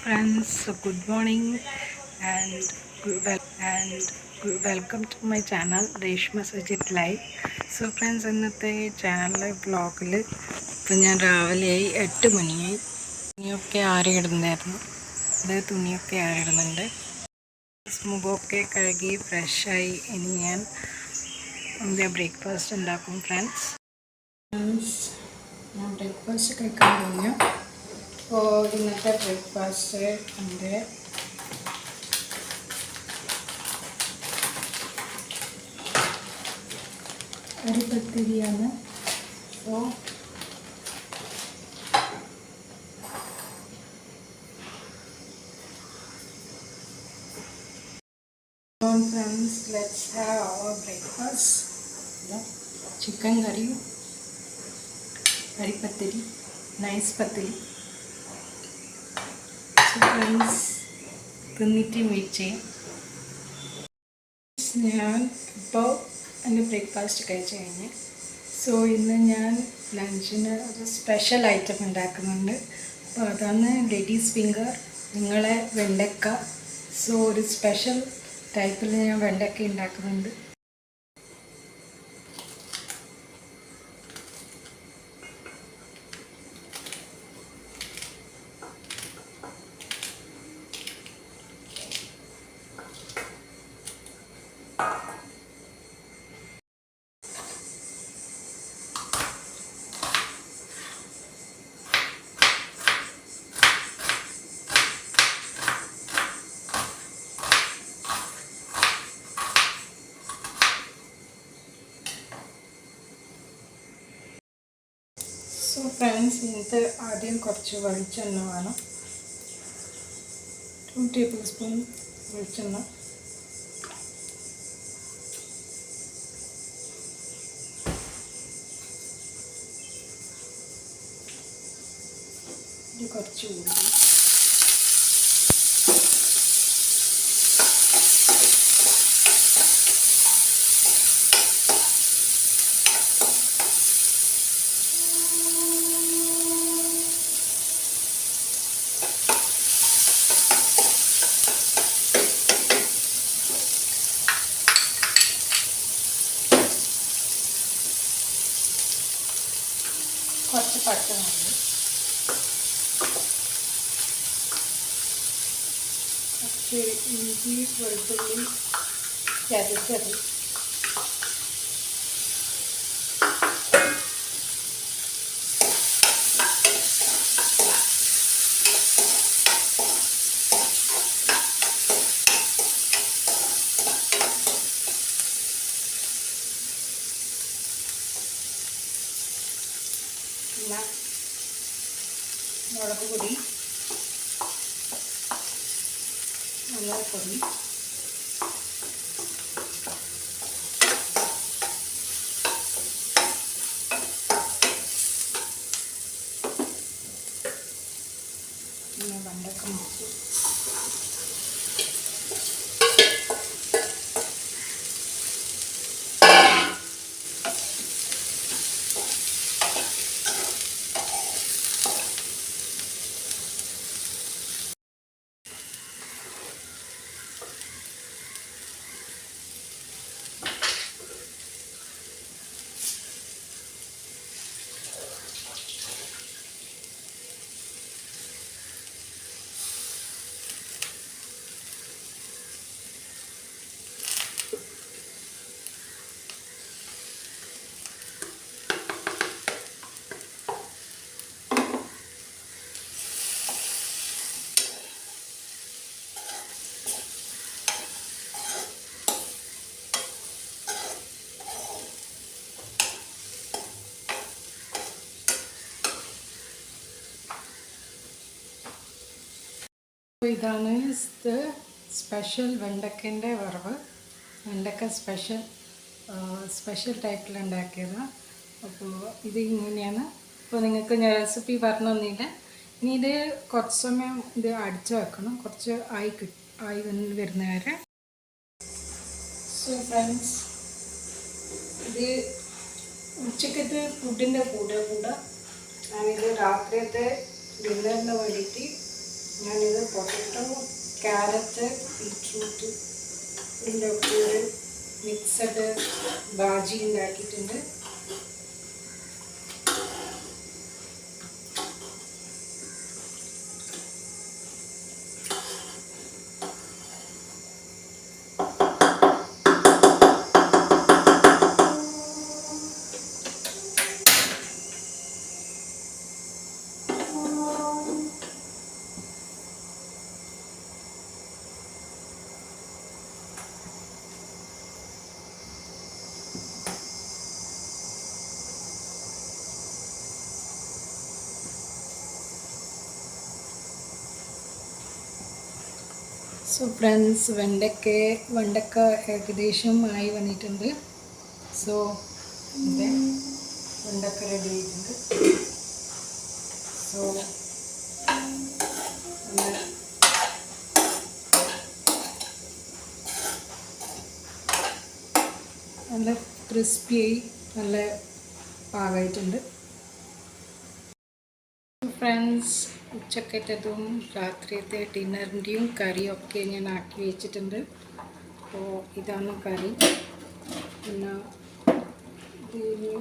friends, so good morning and welcome to my channel Reshma Sujit Live. So friends, ഇന്നത്തെ channel വ്ളോഗിൽ ഇപ്പം ഞാൻ രാവിലെയായി 8 മണിയായി. തുണിയൊക്കെ ആറിയിടുന്നായിരുന്നു. തുണിയൊക്കെ ആറിയിടുന്നുണ്ട്. മുഖമൊക്കെ കഴുകി ഫ്രഷായി. ഇനി ഞാൻ എൻ്റെ ബ്രേക്ക്ഫാസ്റ്റ് ഉണ്ടാക്കും ഫ്രണ്ട്സ്. ഞാൻ ബ്രേക്ക്ഫാസ്റ്റ് കഴിക്കാൻ കഴിഞ്ഞു. അപ്പോൾ ഇന്നത്തെ ബ്രേക്ക്ഫാസ്റ്റ് എൻ്റെ അരിപ്പത്തിരിയാണ്. അപ്പോൾ friends, let's have our breakfast. Chicken curry, arippathiri, nice pathiri. So friends, തിന്നിട്ട് മീറ്റ് ചെയ്യാം. ഞാൻ ഇപ്പോൾ എൻ്റെ ബ്രേക്ക്ഫാസ്റ്റ് കഴിച്ച് കഴിഞ്ഞ്. സോ ഇന്ന് ഞാൻ ലഞ്ചിന് ഒരു സ്പെഷ്യൽ ഐറ്റം ഉണ്ടാക്കുന്നുണ്ട്. അപ്പോൾ അതാണ് ലേഡീസ് ഫിംഗർ, നിങ്ങളെ വെണ്ടക്ക. സോ ഒരു സ്പെഷ്യൽ ടൈപ്പിൽ ഞാൻ വെണ്ടക്ക ഉണ്ടാക്കുന്നുണ്ട്. സോ ഫ്രണ്ട്സ്, ഇത് ആദ്യം കുറച്ച് വെളിച്ചെണ്ണ വേണം. 2 ടേബിൾ സ്പൂൺ വെളിച്ചെണ്ണ. ഇത് കുറച്ച് ഉള്ളി. കുറച്ച് പച്ചമുളക്, കുറച്ച് ഇഞ്ചി വെളുത്തുള്ളി ചതച്ചത്, പിന്നെ മുളക് പൊടി, മഞ്ഞൾപ്പൊടി, പിന്നെ വെണ്ടക്ക മുറിച്ച്, ഇതാണ് സ്പെഷ്യൽ വെണ്ടക്കൻ്റെ വറവ്. വെണ്ടക്ക സ്പെഷ്യൽ ടൈപ്പിൽ ഉണ്ടാക്കിയതാണ്. അപ്പോൾ ഇത് ഇങ്ങനെയാണ്. അപ്പോൾ നിങ്ങൾക്ക് ഞാൻ റെസിപ്പി പറഞ്ഞു തന്നില്ല. ഇനി ഇത് കുറച്ച് സമയം ഇത് അടിച്ച് വെക്കണം, കുറച്ച് ആയി വരുന്ന വരെ. സോ ഫ്രണ്ട്സ്, ഇത് ഉച്ചക്കത്തെ ഫുഡിൻ്റെ കൂടെ ഞാനിത് രാത്രിയത്തെ ഡിന്നറിന് വേണ്ടിയിട്ട് ഞാനിത് പൊട്ടറ്റോ, ക്യാരറ്റ്, ബീറ്റ്റൂട്ട് ഇതിൻ്റെയൊക്കെ ഒരു മിക്സഡ് ബാജി ഉണ്ടാക്കിയിട്ടുണ്ട്. സോ ഫ്രണ്ട്സ്, വെണ്ടക്ക ഏകദേശം ആയി വന്നിട്ടുണ്ട്. സോ ഇത് വെണ്ടക്ക റെഡി ആയിട്ടുണ്ട്. സോ നല്ല ക്രിസ്പിയായി നല്ല പാകമായിട്ടുണ്ട്. ഫ്രണ്ട്സ്, ഉച്ചക്കത്തതും രാത്രിയത്തെ ഡിന്നറിൻ്റെയും കറിയൊക്കെ ഞാൻ ആക്കി വെച്ചിട്ടുണ്ട്. അപ്പോൾ ഇതാണ് കറി. പിന്നെ ഇതിന്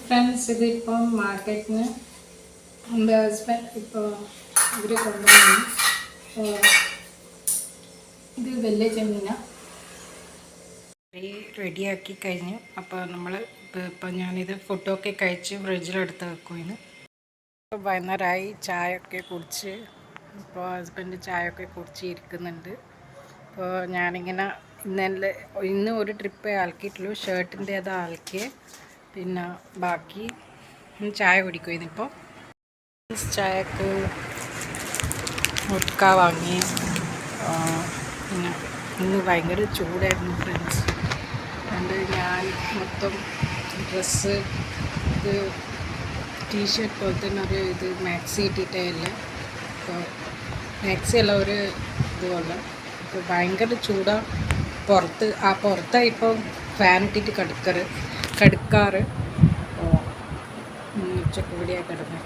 ഫ്രണ്ട്സ്, ഇതിപ്പം മാർക്കറ്റിന് എൻ്റെ ഹസ്ബൻഡ് ഇപ്പോൾ ഇവർ കൊണ്ടുവന്നു. ഇത് വലിയ ചെമ്മീന റെഡിയാക്കി കഴിഞ്ഞു. അപ്പോൾ ഇപ്പം ഞാനിത് ഫുഡൊക്കെ കഴിച്ച് ഫ്രിഡ്ജിലെടുത്ത് വെക്കുമെന്ന്. ഇപ്പോൾ വൈകുന്നേരമായി, ചായയൊക്കെ കുടിച്ച് ഇപ്പോൾ ഹസ്ബൻഡ് ചായയൊക്കെ കുടിച്ച് ഇരിക്കുന്നുണ്ട്. അപ്പോൾ ഞാനിങ്ങനെ ഇന്ന് ഒരു ട്രിപ്പേ ആൽക്കിയിട്ടുള്ളൂ. ഷർട്ടിൻ്റെ അത് ആൽക്കിയേ, പിന്നെ ബാക്കി ചായ കുടിക്കും. ഇതിപ്പോൾ ചായക്ക് മുട്ട വാങ്ങി. പിന്നെ ഇന്ന് ഭയങ്കര ചൂടായിരുന്നു ഫ്രണ്ട്സ്. അതുകൊണ്ട് ഞാൻ മൊത്തം ഡ്രസ്സ്, ഇത് ടീഷർട്ട് പോലെ തന്നെ ഇത് മാക്സി ഇട്ടിട്ടേ. അപ്പോൾ മാക്സി അല്ല, ഒരു ഇതുപോലെ. അപ്പോൾ ഭയങ്കര ചൂടാണ് പുറത്തായി. ഇപ്പോൾ ഫാൻ ഇട്ടിട്ട് കിടക്കാറ്. ഉച്ചക്കൂടിയാണ് കിടന്നത്.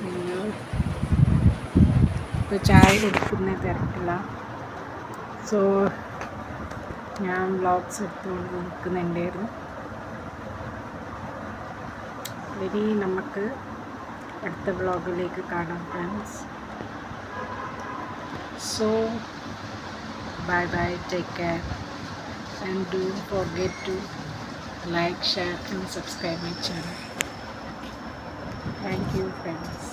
പിന്നെ ഇപ്പോൾ ചായ കുടിക്കുന്ന തിരക്കില്ല. സോ ഞാൻ വ്ളോഗ്സ് എടുത്തുകൊണ്ട് നിൽക്കുന്നുണ്ടായിരുന്നു. ഇനി നമുക്ക് അടുത്ത വ്ളോഗിലേക്ക് കാണാം friends. So bye bye, take care, and don't forget to like, share and subscribe my channel. Thank you friends.